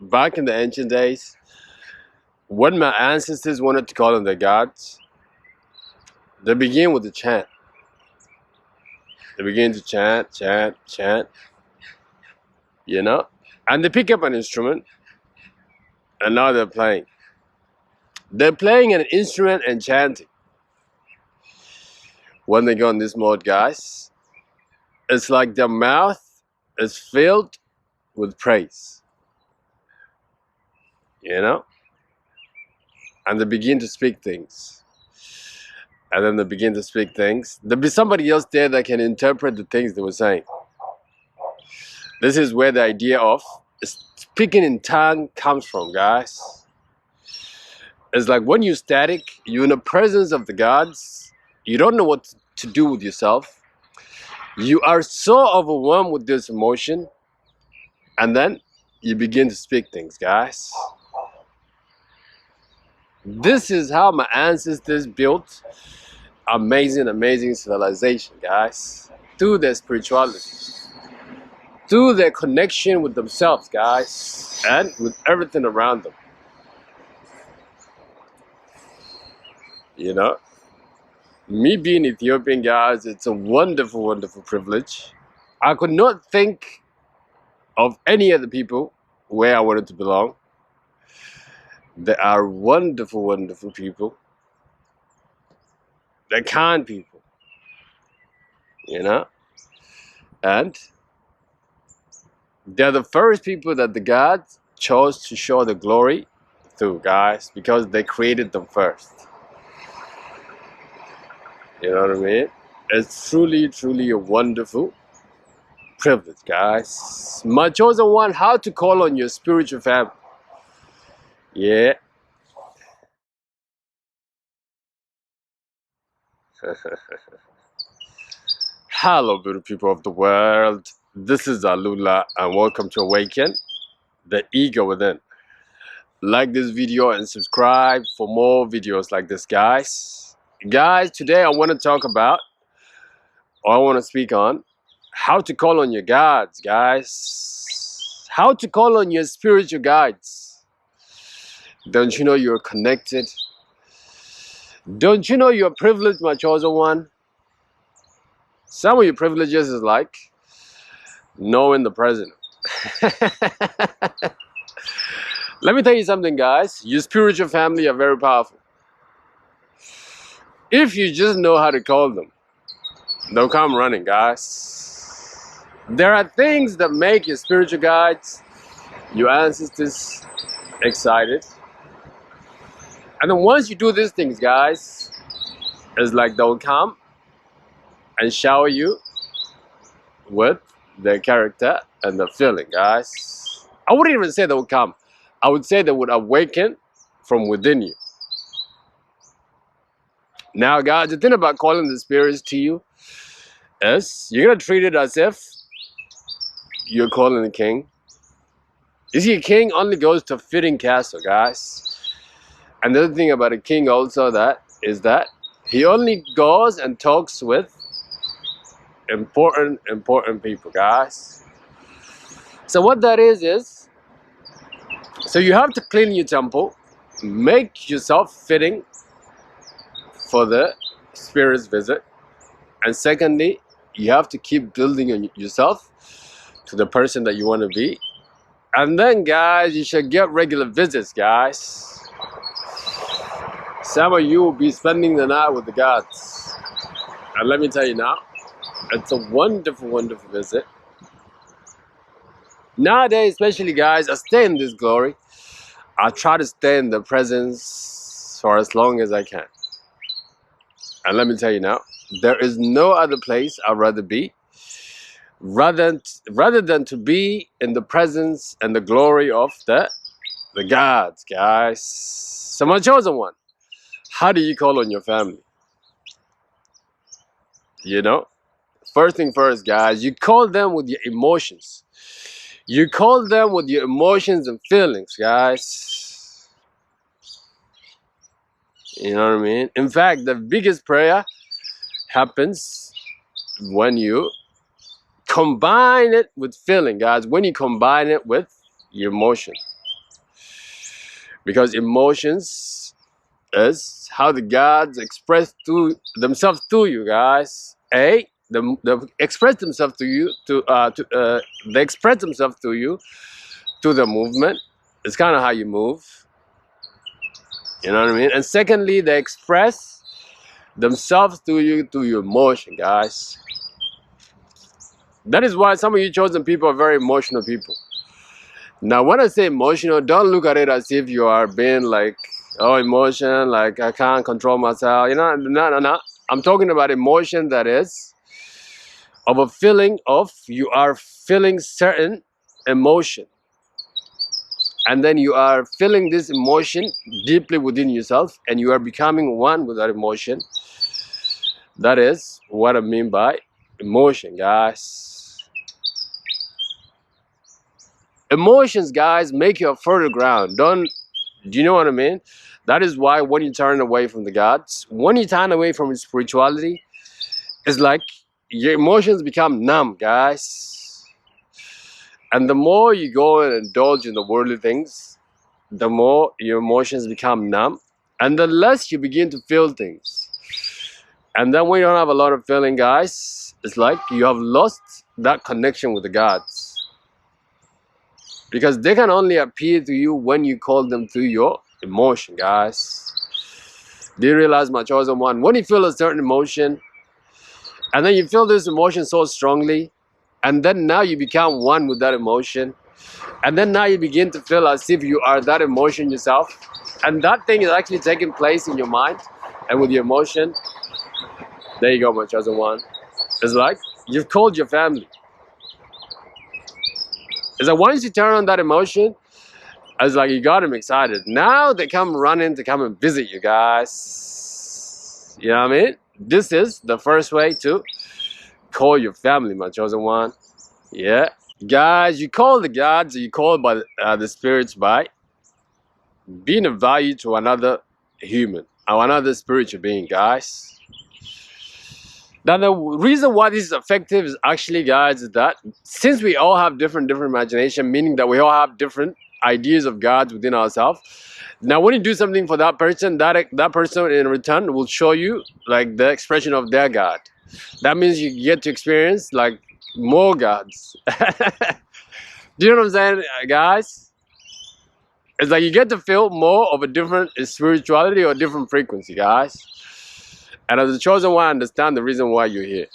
Back in the ancient days, when my ancestors wanted to call on their gods, they begin with the chant. They begin to chant, chant, chant, you know? And they pick up an instrument, and now they're playing. They're playing an instrument and chanting. When they go in this mode, guys, it's like their mouth is filled with praise, you know? And they begin to speak things. And then they begin to speak things. There'll be somebody else there that can interpret the things they were saying. This is where the idea of speaking in tongue comes from, guys. It's like when you're static, you're in the presence of the gods, you don't know what to do with yourself. You are so overwhelmed with this emotion, and then you begin to speak things, guys. This is how my ancestors built amazing civilization, guys. Through their spirituality, through their connection with themselves, guys, and with everything around them. You know, me being Ethiopian, guys, it's a wonderful privilege. I could not think of any other people where I wanted to belong. They are wonderful people. They're kind people, you know, and they're the first people that the gods chose to show the glory through, guys, because they created them first. You know what I mean? It's truly a wonderful privilege, guys. My chosen one, how to call on your spiritual family. Yeah. Hello, beautiful people of the world. This is Alula, and welcome to Awaken the Ego Within. Like this video and subscribe for more videos like this, guys. Guys, today I want to talk about, or I want to speak on, how to call on your gods, guys. How to call on your spiritual guides. Don't you know you're connected? Don't you know you're privileged, my chosen one? Some of your privileges is like knowing the president. Let me tell you something, guys. Your spiritual family are very powerful. If you just know how to call them, they'll come running, guys. There are things that make your spiritual guides, your ancestors, excited. And then once you do these things, guys, it's like they'll come and shower you with their character and their feeling, guys. I wouldn't even say they would come. I would say they would awaken from within you. Now, guys, the thing about calling the spirits to you is you're going to treat it as if you're calling a king. You see, a king only goes to a fitting castle, guys. And the other thing about a king also is that he only goes and talks with important people, guys. So what that is, so you have to clean your temple, make yourself fitting for the spirit's visit. And secondly, you have to keep building on yourself to the person that you want to be. And then, guys, you should get regular visits, guys. Some of you will be spending the night with the gods. And let me tell you now, it's a wonderful visit. Nowadays, especially, guys, I stay in this glory. I try to stay in the presence for as long as I can. And let me tell you now, there is no other place I'd rather be rather than to be in the presence and the glory of the gods, guys. So my chosen one, how do you call on your family? You know, first thing first, guys, you call them with your emotions. You call them with your emotions and feelings, guys. You know what I mean? In fact, the biggest prayer happens when you combine it with feeling, guys. When you combine it with your emotion, because emotions is how the gods express to themselves to you, guys. They express themselves to you they express themselves to you to the movement. It's kind of how you move, you know what I mean? And secondly, they express themselves to you to your emotion, guys. That is why some of you chosen people are very emotional people. Now, when I say emotional, don't look at it as if you are being like, oh, emotion, like I can't control myself. You know, no. I'm talking about emotion that is of a feeling of you are feeling certain emotion. And then you are feeling this emotion deeply within yourself and you are becoming one with that emotion. That is what I mean by emotion, guys. Emotions, guys, make you a fertile ground. Do you know what I mean? That is why when you turn away from the gods, when you turn away from spirituality, it's like your emotions become numb, guys. And the more you go and indulge in the worldly things, the more your emotions become numb, and the less you begin to feel things. And then when you don't have a lot of feeling, guys, it's like you have lost that connection with the gods. Because they can only appear to you when you call them through your emotion, guys. Do you realize, my chosen one? When you feel a certain emotion, and then you feel this emotion so strongly, and then now you become one with that emotion, and then now you begin to feel as if you are that emotion yourself, and that thing is actually taking place in your mind and with your emotion. There you go, my chosen one. It's like you've called your family. It's like once you turn on that emotion, it's like you got them excited. Now they come running to come and visit you, guys. You know what I mean? This is the first way to call your family, my chosen one. Yeah. Guys, you call the gods, you call by the spirits by being of value to another human or another spiritual being, guys. Now, the reason why this is effective is actually, guys, is that since we all have different imagination, meaning that we all have different ideas of gods within ourselves. Now, when you do something for that person, that person in return will show you like the expression of their god. That means you get to experience like more gods. Do you know what I'm saying, guys? It's like you get to feel more of a different spirituality or different frequency, guys. And as the chosen one, understand the reason why you're here.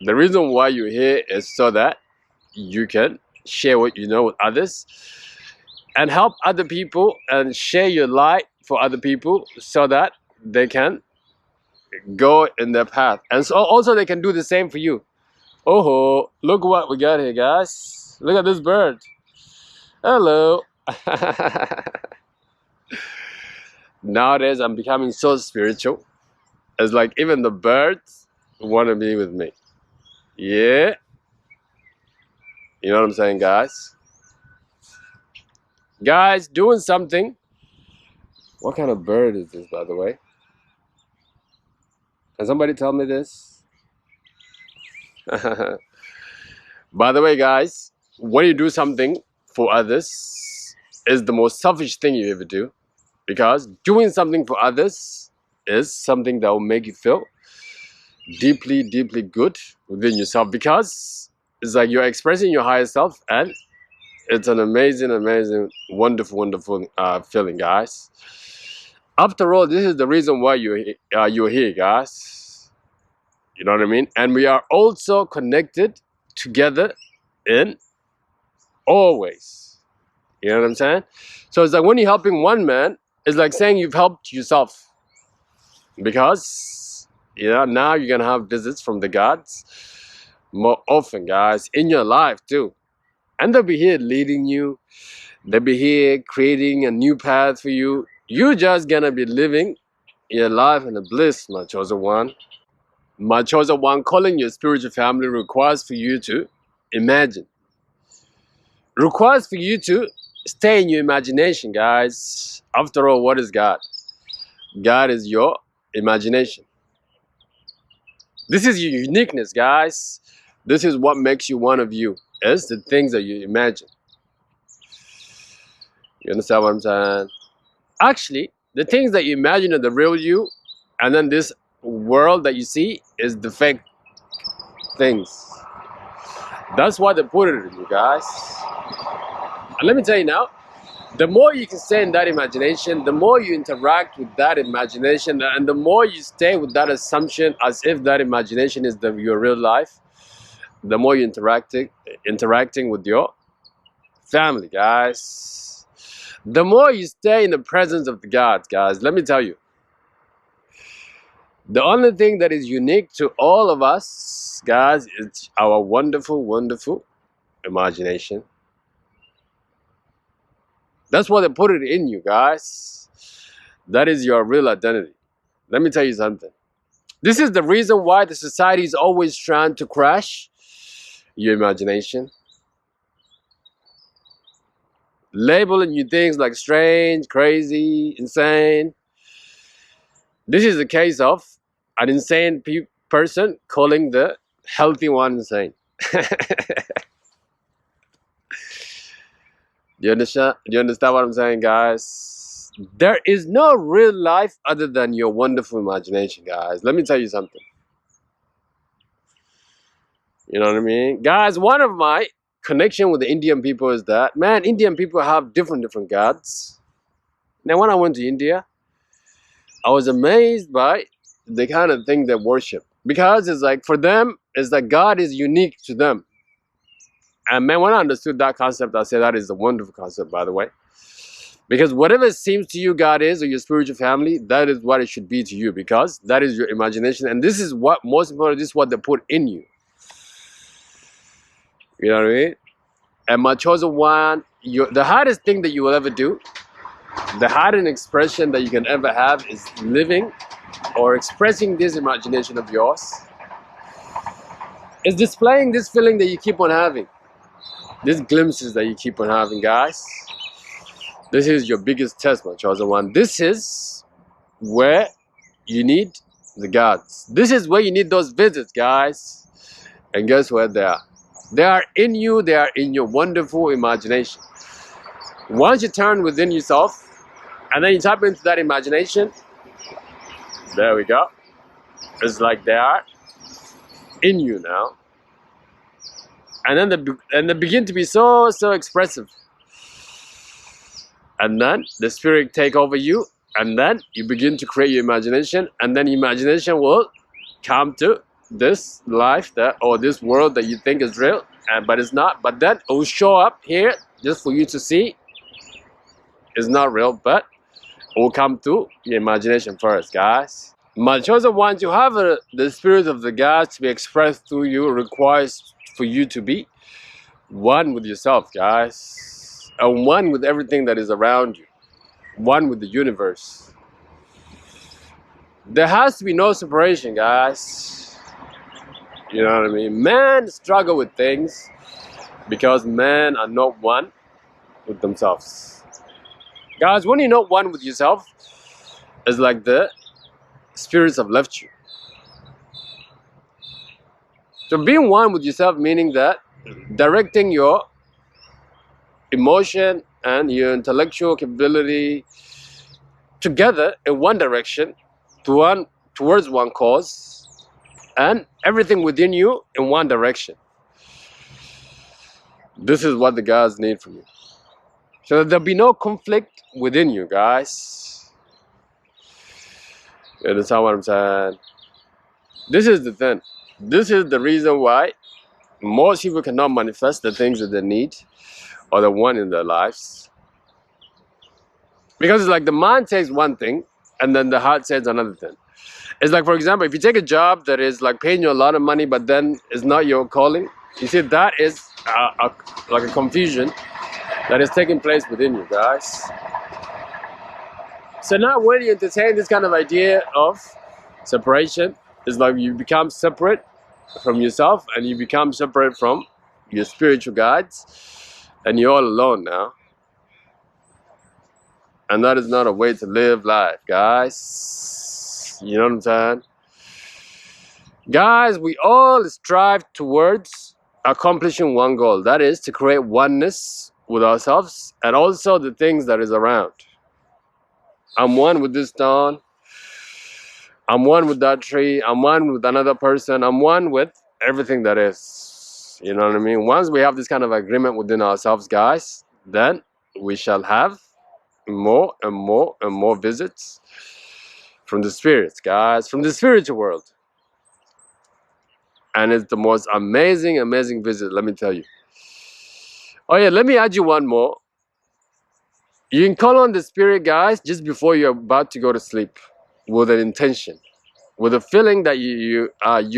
The reason why you're here is so that you can share what you know with others and help other people and share your light for other people so that they can go in their path. And so also they can do the same for you. Oh, look what we got here, guys. Look at this bird. Hello. Nowadays, I'm becoming so spiritual. It's like even the birds want to be with me. Yeah. You know what I'm saying, guys? Guys, doing something. What kind of bird is this, by the way? Can somebody tell me this? By the way, guys, when you do something for others, is the most selfish thing you ever do. Because doing something for others is something that will make you feel deeply, deeply good within yourself. Because it's like you're expressing your higher self, and it's an amazing, amazing, wonderful, wonderful feeling, guys. After all, this is the reason why you're here, guys. You know what I mean? And we are also connected together in always. You know what I'm saying? So it's like when you're helping one man, it's like saying you've helped yourself. Because, you know, now you're going to have visits from the gods more often, guys, in your life too. And they'll be here leading you. They'll be here creating a new path for you. You're just going to be living your life in a bliss, my chosen one. My chosen one, calling your spiritual family requires for you to imagine. Requires for you to stay in your imagination, guys. After all, what is God? God is your imagination. This is your uniqueness, guys. This is what makes you one of you. It's the things that you imagine. You understand what I'm saying? Actually, the things that you imagine are the real you, and then this world that you see is the fake things. That's why they put it in you guys. And let me tell you now, the more you can stay in that imagination, the more you interact with that imagination, and the more you stay with that assumption as if that imagination is your real life, the more you interacting with your family, guys. The more you stay in the presence of the gods, guys. Let me tell you, the only thing that is unique to all of us, guys, is our wonderful, wonderful imagination. That's why they put it in you, guys. That is your real identity. Let me tell you something. This is the reason why the society is always trying to crash your imagination. Labeling you things like strange, crazy, insane. This is the case of an insane person calling the healthy one insane. Do you understand? Do you understand what I'm saying, guys? There is no real life other than your wonderful imagination, guys. Let me tell you something. You know what I mean? Guys, one of my connection with the Indian people is that, man, Indian people have different gods. Now, when I went to India, I was amazed by the kind of thing they worship. Because it's like, for them, it's like God is unique to them. And man, when I understood that concept, I said that is a wonderful concept, by the way. Because whatever it seems to you God is, or your spiritual family, that is what it should be to you. Because that is your imagination. And this is what, most important, this is what they put in you. You know what I mean? And my chosen one, the hardest thing that you will ever do, the hardest expression that you can ever have is living or expressing this imagination of yours. It's displaying this feeling that you keep on having. These glimpses that you keep on having, guys. This is your biggest test, my chosen one. This is where you need the gods. This is where you need those visits, guys. And guess where they are? They are in you. They are in your wonderful imagination. Once you turn within yourself, and then you tap into that imagination, there we go. It's like they are in you now. And then they begin to be so expressive. And then the spirit take over you, and then you begin to create your imagination, and then imagination will come to this life or this world that you think is real, but it's not. But then it will show up here just for you to see. It's not real, but it will come to your imagination first, guys. My chosen ones, you have the spirit of the gods to be expressed through you. Requires for you to be one with yourself, guys, and one with everything that is around you, one with the universe. There has to be no separation, guys. You know what I mean? Men struggle with things because men are not one with themselves. Guys, when you're not one with yourself, it's like the spirits have left you. So being one with yourself, meaning that directing your emotion and your intellectual capability together in one direction, towards one cause, and everything within you in one direction. This is what the gods need from you. So that there'll be no conflict within you, guys. You understand what I'm saying? This is the thing. This is the reason why most people cannot manifest the things that they need or they want in their lives. Because it's like the mind says one thing and then the heart says another thing. It's like, for example, if you take a job that is like paying you a lot of money but then it's not your calling, you see that is like a confusion that is taking place within you, guys. So now when you entertain this kind of idea of separation, it's like you become separate from yourself and you become separate from your spiritual guides and you're all alone now. And that is not a way to live life, guys. You know what I'm saying? Guys, we all strive towards accomplishing one goal, that is to create oneness with ourselves and also the things that is around. I'm one with this stone, I'm one with that tree, I'm one with another person, I'm one with everything that is. You know what I mean? Once we have this kind of agreement within ourselves, guys, then we shall have more and more and more visits from the spirits, guys, from the spiritual world. And it's the most amazing visit, let me tell you. Oh yeah, let me add you one more. You can call on the spirit, guys, just before you're about to go to sleep, with an intention, with a feeling that you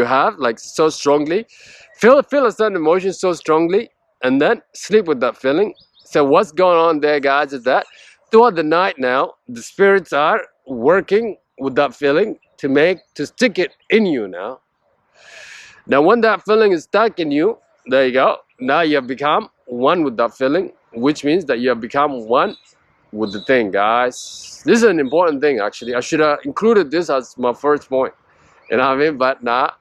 have, like, so strongly. Feel a certain emotion so strongly, and then sleep with that feeling. So what's going on there, guys, is that throughout the night now, the spirits are working with that feeling to stick it in you now. Now, when that feeling is stuck in you, there you go. Now you have become one with that feeling, which means that you have become one with the thing, guys. This is an important thing, actually. I should have included this as my first point. You know what I mean? But nah.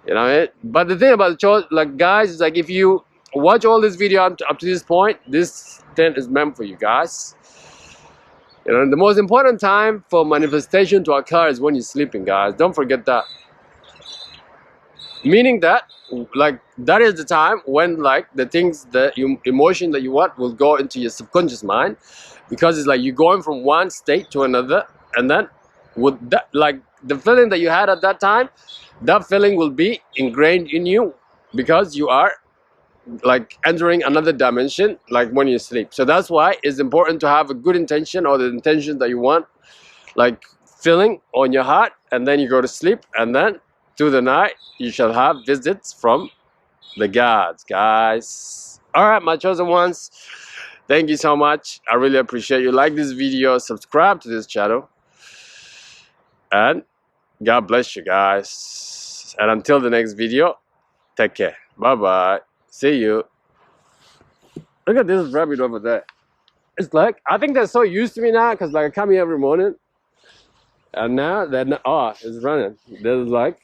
You know what I mean? But the thing about the show, like, guys, is like, if you watch all this video up to this point, this thing is meant for you guys. You know, the most important time for manifestation to occur is when you're sleeping, guys. Don't forget that. Meaning that, like, that is the time when, like, the things, emotion that you want will go into your subconscious mind, because it's like you're going from one state to another, and then with that, like, the feeling that you had at that time, that feeling will be ingrained in you, because you are, like, entering another dimension, like, when you sleep. So that's why it's important to have a good intention, or the intention that you want, like, feeling on your heart, and then you go to sleep, and then through the night you shall have visits from the gods, guys. All right, my chosen ones, thank you so much. I really appreciate you. Like this video, subscribe to this channel, and God bless you, guys. And until the next video, take care. Bye bye. See you. Look at this rabbit over there. It's like, I think they're so used to me now, because, like, I come here every morning, and now they're not, oh, it's running. They're like,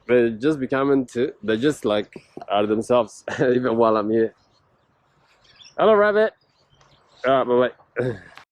they're just they're just, like, out of themselves, even while I'm here. Hello, rabbit. All right, bye-bye.